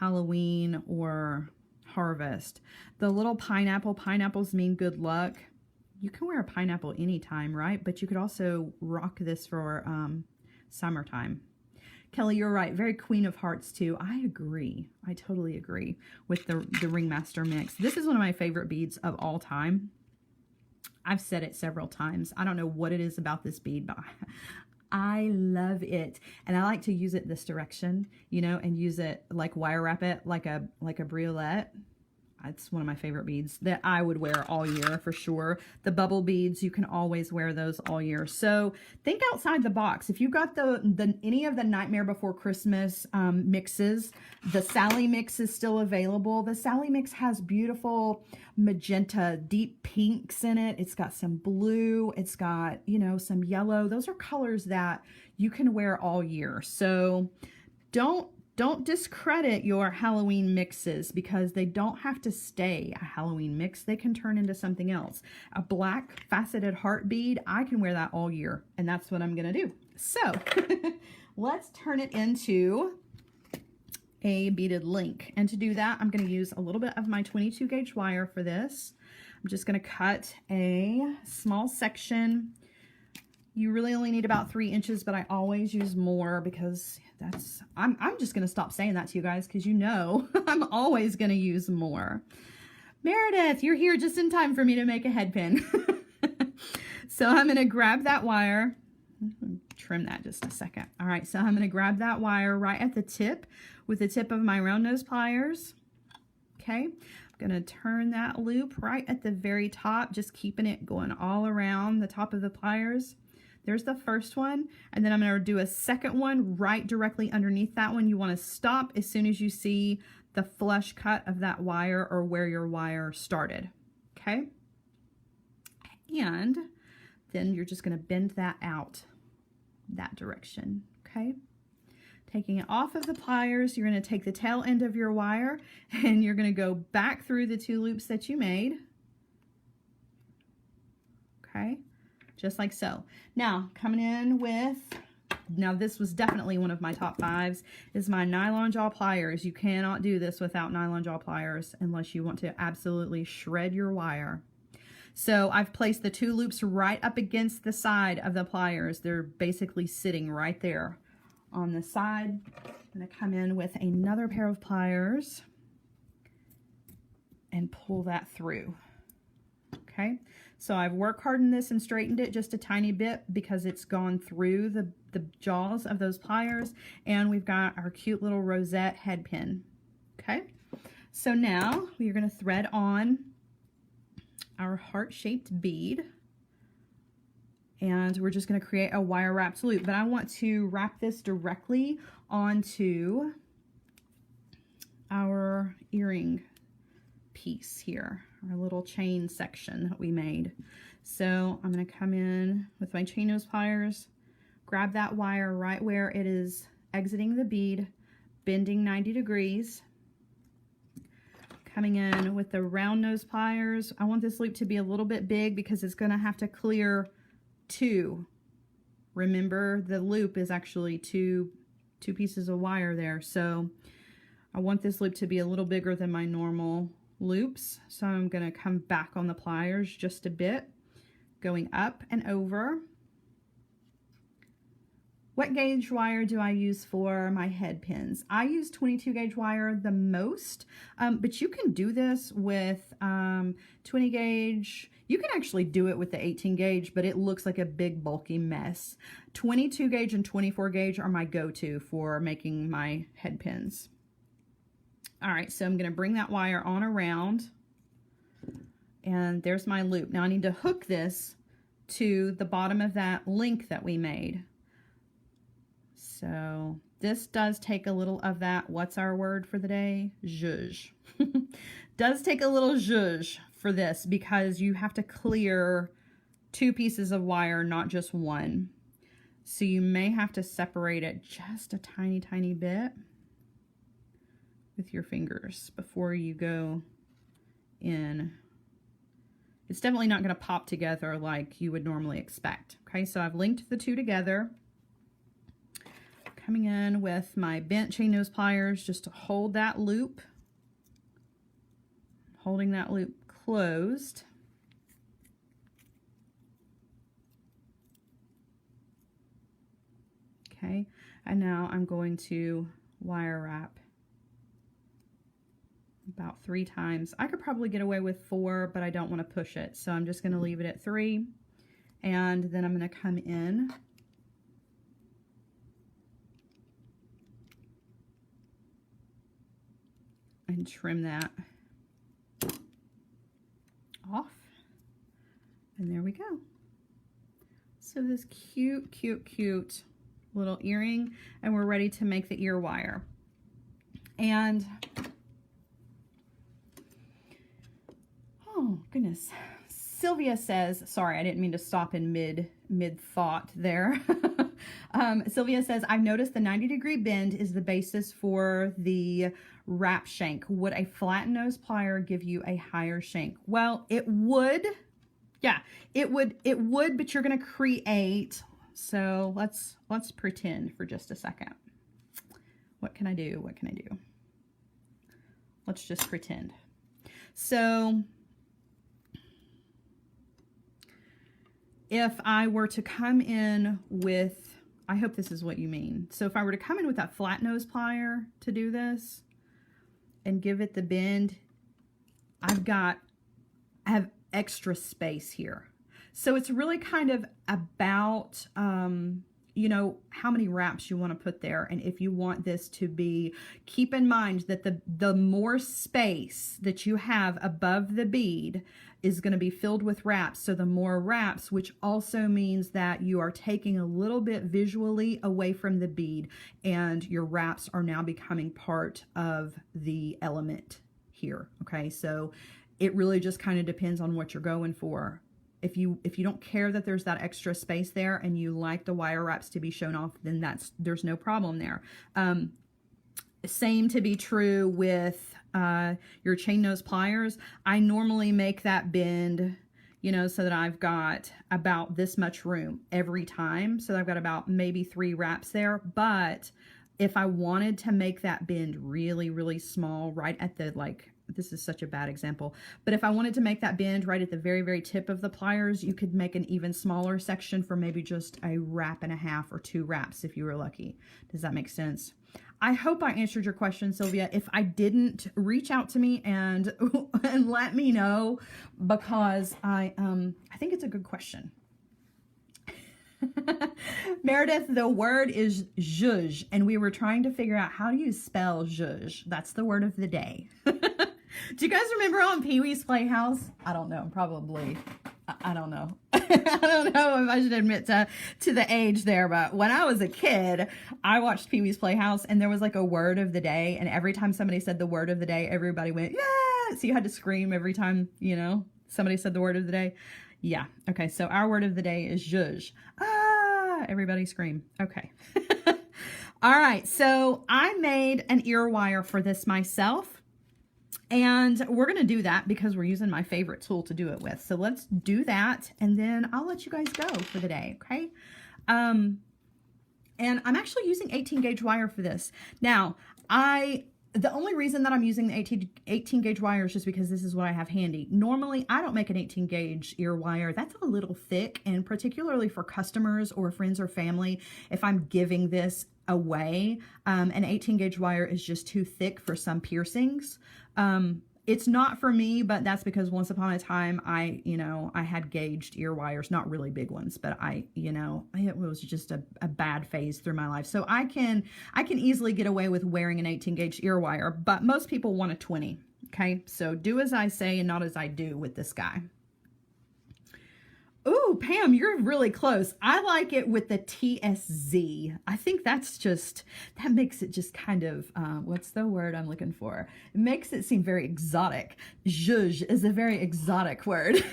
Halloween or harvest. The little pineapples mean good luck. You can wear a pineapple anytime, right? But you could also rock this for summertime. Kelly, you're right. Very Queen of Hearts too. I agree. I totally agree with the Ringmaster mix. This is one of my favorite beads of all time. I've said it several times. I don't know what it is about this bead, but I love it. And I like to use it this direction, you know, and use it like wire wrap it like a briolette. It's one of my favorite beads that I would wear all year for sure. The bubble beads, you can always wear those all year. So think outside the box. If you got any of the Nightmare Before Christmas mixes, the Sally mix is still available. The Sally mix has beautiful magenta, deep pinks in it. It's got some blue. It's got, you know, some yellow. Those are colors that you can wear all year. So don't discredit your Halloween mixes, because they don't have to stay a Halloween mix. They can turn into something else. A black faceted heart bead, I can wear that all year, and that's what I'm going to do. So let's turn it into a beaded link. And to do that, I'm going to use a little bit of my 22 gauge wire for this. I'm just going to cut a small section. You really only need about 3 inches, but I always use more because I'm just going to stop saying that to you guys, because you know I'm always going to use more. Meredith, you're here just in time for me to make a head pin. So I'm going to grab that wire. Trim that just a second. All right, so I'm going to grab that wire right at the tip with the tip of my round nose pliers. Okay, I'm going to turn that loop right at the very top, just keeping it going all around the top of the pliers. There's the first one, and then I'm going to do a second one right directly underneath that one. You want to stop as soon as you see the flush cut of that wire or where your wire started, okay? And then you're just going to bend that out that direction, okay? Taking it off of the pliers, you're going to take the tail end of your wire and you're going to go back through the 2 loops that you made, okay? Just like so. Now, coming in with, now this was definitely one of my top 5s, is my Nylon Jaw Pliers. You cannot do this without Nylon Jaw Pliers unless you want to absolutely shred your wire. So I've placed the 2 loops right up against the side of the pliers. They're basically sitting right there on the side. I'm going to come in with another pair of pliers and pull that through. Okay, so I've work hardened this and straightened it just a tiny bit because it's gone through the jaws of those pliers, and we've got our cute little rosette head pin. Okay, so now we're going to thread on our heart-shaped bead, and we're just going to create a wire wrapped loop, but I want to wrap this directly onto our earring piece here, our little chain section that we made. So I'm going to come in with my chain nose pliers, grab that wire right where it is exiting the bead, bending 90 degrees, coming in with the round nose pliers. I want this loop to be a little bit big because it's going to have to clear 2. Remember, the loop is actually two pieces of wire there, so I want this loop to be a little bigger than my normal loops. So I'm going to come back on the pliers just a bit, going up and over. What gauge wire do I use for my head pins? I use 22 gauge wire the most, but you can do this with 20 gauge. You can actually do it with the 18 gauge, but it looks like a big bulky mess. 22 gauge and 24 gauge are my go-to for making my head pins. All right, so I'm gonna bring that wire on around, and there's my loop. Now I need to hook this to the bottom of that link that we made. So this does take a little of that, what's our word for the day? Zhuzh. Does take a little zhuzh for this because you have to clear 2 pieces of wire, not just one. So you may have to separate it just a tiny, tiny bit with your fingers before you go in. It's definitely not going to pop together like you would normally expect. Okay, so I've linked the 2 together. Coming in with my bent chain nose pliers just to hold that loop, holding that loop closed. Okay, and now I'm going to wire wrap about 3 times. I could probably get away with 4, but I don't want to push it, so I'm just going to leave it at 3, and then I'm going to come in and trim that off, and there we go. So this cute, cute, cute little earring, and we're ready to make the ear wire. And oh goodness, Sylvia says, sorry, I didn't mean to stop in mid thought there. Sylvia says, I've noticed the 90-degree bend is the basis for the wrap shank. Would a flat nose plier give you a higher shank? Well, it would. Yeah, it would, but you're going to create. So let's pretend for just a second. What can I do? What can I do? Let's just pretend. So if I were to come in with, I hope this is what you mean. So if I were to come in with that flat nose plier to do this and give it the bend, I have extra space here. So it's really kind of about, you know, how many wraps you want to put there. And if you want this to be, keep in mind that the more space that you have above the bead is going to be filled with wraps. So the more wraps, which also means that you are taking a little bit visually away from the bead, and your wraps are now becoming part of the element here. Okay, so it really just kind of depends on what you're going for. If you don't care that there's that extra space there and you like the wire wraps to be shown off, then there's no problem there. Same to be true with your chain nose pliers. I normally make that bend, you know, so that I've got about this much room every time. So I've got about maybe 3 wraps there. But if I wanted to make that bend really, really small, right at the, like, this is such a bad example, but if I wanted to make that bend right at the very, very tip of the pliers, you could make an even smaller section for maybe just a wrap and a half or 2 wraps if you were lucky. Does that make sense? I hope I answered your question, Sylvia. If I didn't, reach out to me and let me know, because I think it's a good question. Meredith, the word is zhuzh, and we were trying to figure out how do you spell zhuzh. That's the word of the day. Do you guys remember on Pee-wee's Playhouse? I don't know, probably. I don't know. I don't know if I should admit to the age there, but when I was a kid, I watched Pee-wee's Playhouse, and there was like a word of the day, and every time somebody said the word of the day, everybody went, yeah! So you had to scream every time, you know, somebody said the word of the day. Yeah. Okay, so our word of the day is zhuzh. Ah! Everybody scream. Okay. All right, so I made an ear wire for this myself. And we're going to do that because we're using my favorite tool to do it with. So let's do that, and then I'll let you guys go for the day, okay? And I'm actually using 18 gauge wire for this. Now, I The only reason that I'm using the 18 gauge wire is just because this is what I have handy. Normally, I don't make an 18 gauge ear wire. That's a little thick, and particularly for customers or friends or family, if I'm giving this away, an 18 gauge wire is just too thick for some piercings. It's not for me, but that's because once upon a time, I had gauged ear wires, not really big ones, but it was just a bad phase through my life. So I can easily get away with wearing an 18 gauge ear wire, but most people want a 20. Okay. So do as I say and not as I do with this guy. Ooh, Pam, you're really close. I like it with the TSZ. I think that makes it just kind of, what's the word I'm looking for? It makes it seem very exotic. Zhuzh is a very exotic word,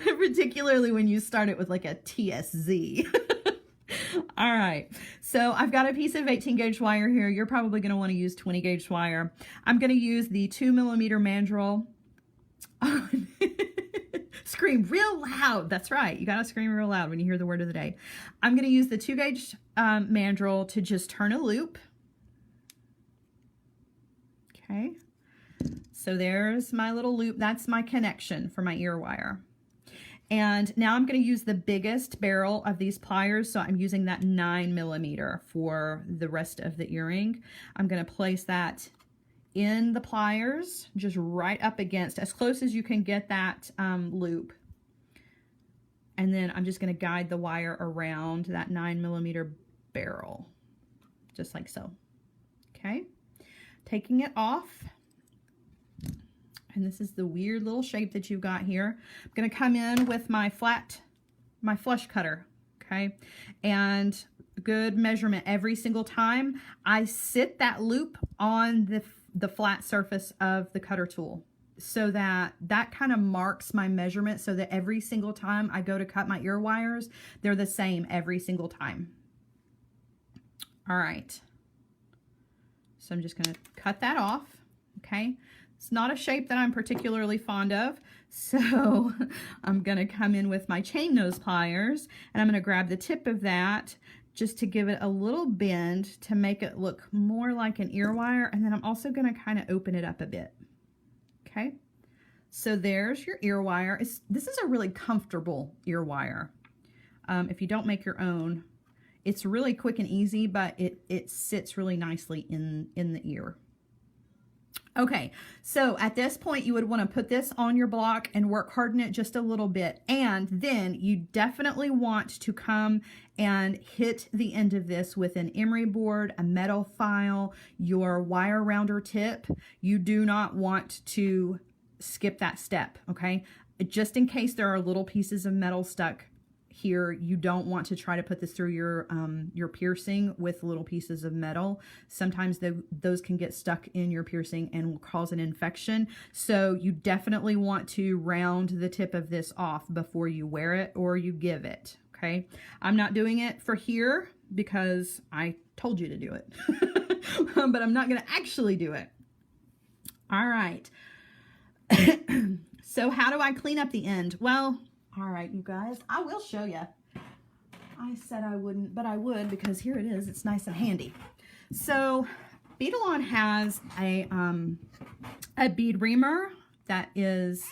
particularly when you start it with like a TSZ. All right, so I've got a piece of 18 gauge wire here. You're probably going to want to use 20 gauge wire. I'm going to use the 2mm mandrel. Scream real loud. That's right. You got to scream real loud when you hear the word of the day. I'm going to use the 2 gauge mandrel to just turn a loop. Okay. So there's my little loop. That's my connection for my ear wire. And now I'm going to use the biggest barrel of these pliers. So I'm using that 9mm for the rest of the earring. I'm going to place that in the pliers, just right up against, as close as you can get that loop. And then I'm just going to guide the wire around that 9mm barrel, just like so. Okay, taking it off. And this is the weird little shape that you've got here. I'm going to come in with my flush cutter. Okay, and good measurement every single time. I sit that loop on the flat surface of the cutter tool, so that kind of marks my measurement, so that every single time I go to cut my ear wires, they're the same every single time. All right. So I'm just going to cut that off. Okay. It's not a shape that I'm particularly fond of. So I'm going to come in with my chain nose pliers, and I'm going to grab the tip of that just to give it a little bend to make it look more like an ear wire. And then I'm also going to kind of open it up a bit. Okay. So there's your ear wire. This is a really comfortable ear wire. If you don't make your own, it's really quick and easy, but it sits really nicely in the ear. Okay, so at this point, you would want to put this on your block and work harden it just a little bit. And then you definitely want to come and hit the end of this with an emery board, a metal file, your wire rounder tip. You do not want to skip that step, okay? Just in case there are little pieces of metal stuck here, you don't want to try to put this through your piercing with little pieces of metal. Sometimes those can get stuck in your piercing and will cause an infection. So you definitely want to round the tip of this off before you wear it or you give it. Okay. I'm not doing it for here because I told you to do it, but I'm not going to actually do it. All right. So how do I clean up the end? Well, all right, you guys, I will show you. I said I wouldn't, but I would, because here it is. It's nice and handy. So Beadalon has a bead reamer that is,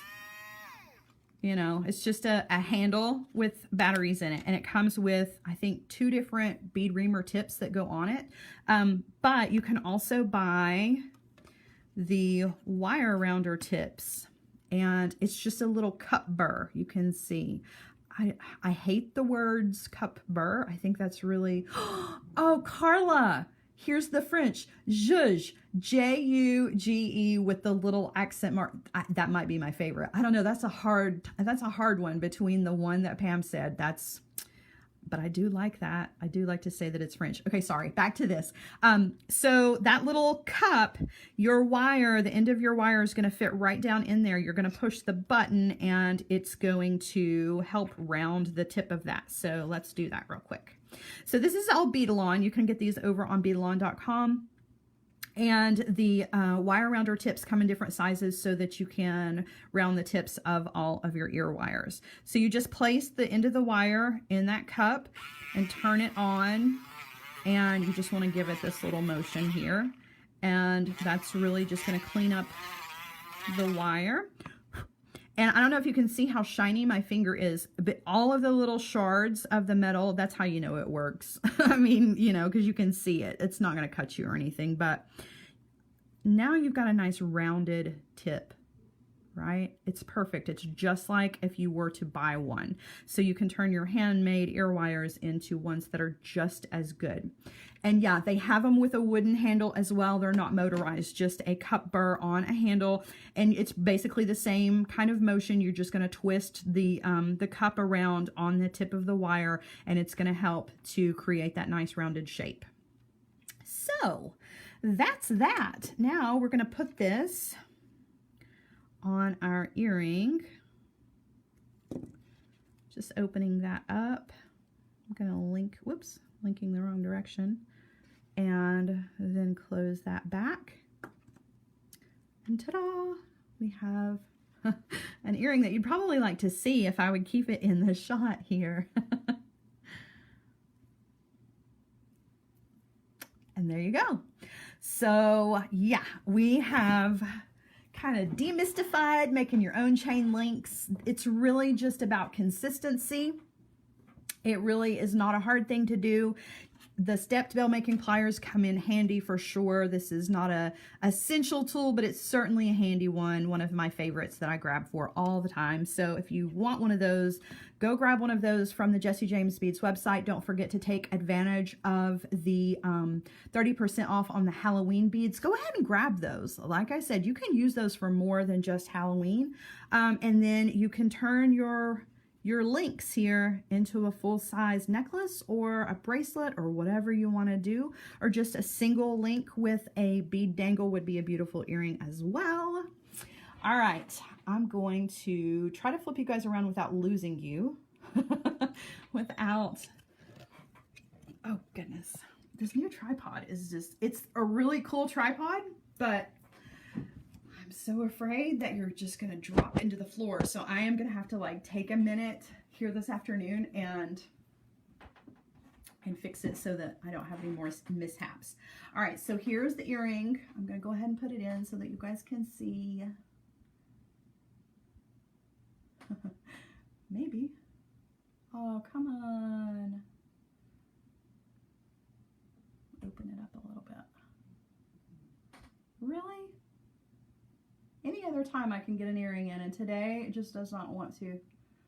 it's just a handle with batteries in it. And it comes with, I think, 2 different bead reamer tips that go on it. But you can also buy the wire rounder tips. And it's just a little cup burr, you can see. I hate the words cup burr. I think that's really, oh, Carla, here's the French, zhuzh, J-U-G-E with the little accent mark. That might be my favorite. I don't know, that's a hard one between the one that Pam said. But I do like that. I do like to say that it's French. Okay, sorry, back to this. So that little cup, the end of your wire is going to fit right down in there. You're going to push the button and it's going to help round the tip of that. So let's do that real quick. So this is all Beadalon. You can get these over on beadalon.com. And the wire rounder tips come in different sizes so that you can round the tips of all of your ear wires. So you just place the end of the wire in that cup and turn it on. And you just want to give it this little motion here. And that's really just going to clean up the wire. And I don't know if you can see how shiny my finger is, but all of the little shards of the metal, that's how you know it works. I mean, you know, because you can see it. It's not going to cut you or anything, but now you've got a nice rounded tip, right? It's perfect. It's just like if you were to buy one. So you can turn your handmade ear wires into ones that are just as good. And yeah, they have them with a wooden handle as well. They're not motorized, just a cup burr on a handle. And it's basically the same kind of motion. You're just going to twist the cup around on the tip of the wire, and it's going to help to create that nice rounded shape. So that's that. Now we're going to put this on our earring. Just opening that up. I'm going to link, whoops, linking the wrong direction. And then close that back. And ta-da! We have an earring that you'd probably like to see if I would keep it in the shot here. And there you go. So yeah, we have kind of demystified making your own chain links. It's really just about consistency. It really is not a hard thing to do. The stepped bell making pliers come in handy for sure. This is not a essential tool, but it's certainly a handy one of my favorites that I grab for all the time. So if you want one of those, go grab one of those from the Jessie James Beads website. Don't forget to take advantage of the 30% off on the Halloween beads. Go ahead and grab those. Like I said, you can use those for more than just Halloween. And then you can turn your links here into a full-size necklace or a bracelet or whatever you want to do, or just a single link with a bead dangle would be a beautiful earring as well. All right, I'm going to try to flip you guys around without losing you. Oh goodness, this new tripod is just, it's a really cool tripod, but I'm so afraid that you're just going to drop into the floor. So I am going to have to like take a minute here this afternoon and fix it so that I don't have any more mishaps. All right, so here's the earring. I'm going to go ahead and put it in so that you guys can see. Maybe. Oh, come on. Open it up a little bit. Really? Any other time I can get an earring in, and today it just does not want to.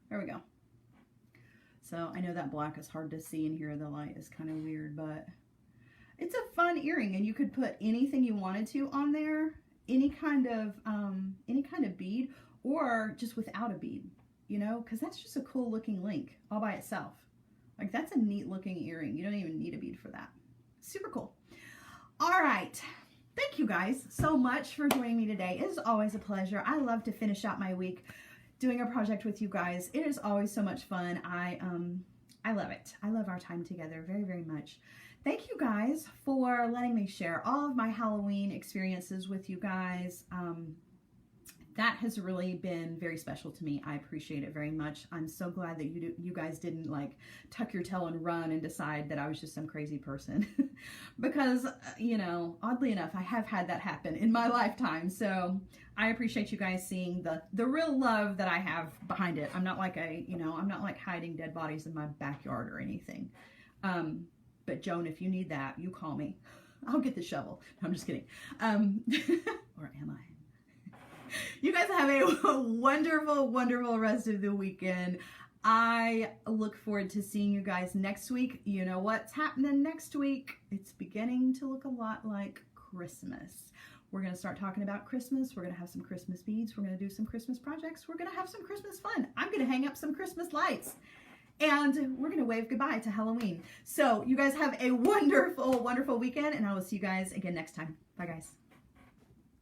There we go. So I know that black is hard to see in here. The light is kind of weird, but it's a fun earring, and you could put anything you wanted to on there, any kind of bead, or just without a bead, you know, because that's just a cool looking link all by itself. Like, that's a neat looking earring. You don't even need a bead for that. Super cool. All right. Thank you guys so much for joining me today. It is always a pleasure. I love to finish out my week doing a project with you guys. It is always so much fun. I love it. I love our time together very, very much. Thank you guys for letting me share all of my Halloween experiences with you guys. That has really been very special to me. I appreciate it very much. I'm so glad that you guys didn't like tuck your tail and run and decide that I was just some crazy person. Because, you know, oddly enough, I have had that happen in my lifetime. So I appreciate you guys seeing the real love that I have behind it. I'm not like I'm not like hiding dead bodies in my backyard or anything. But Joan, if you need that, you call me. I'll get the shovel. No, I'm just kidding. Or am I? You guys have a wonderful, wonderful rest of the weekend. I look forward to seeing you guys next week. You know what's happening next week? It's beginning to look a lot like Christmas. We're going to start talking about Christmas. We're going to have some Christmas beads. We're going to do some Christmas projects. We're going to have some Christmas fun. I'm going to hang up some Christmas lights. And we're going to wave goodbye to Halloween. So you guys have a wonderful, wonderful weekend. And I will see you guys again next time. Bye, guys.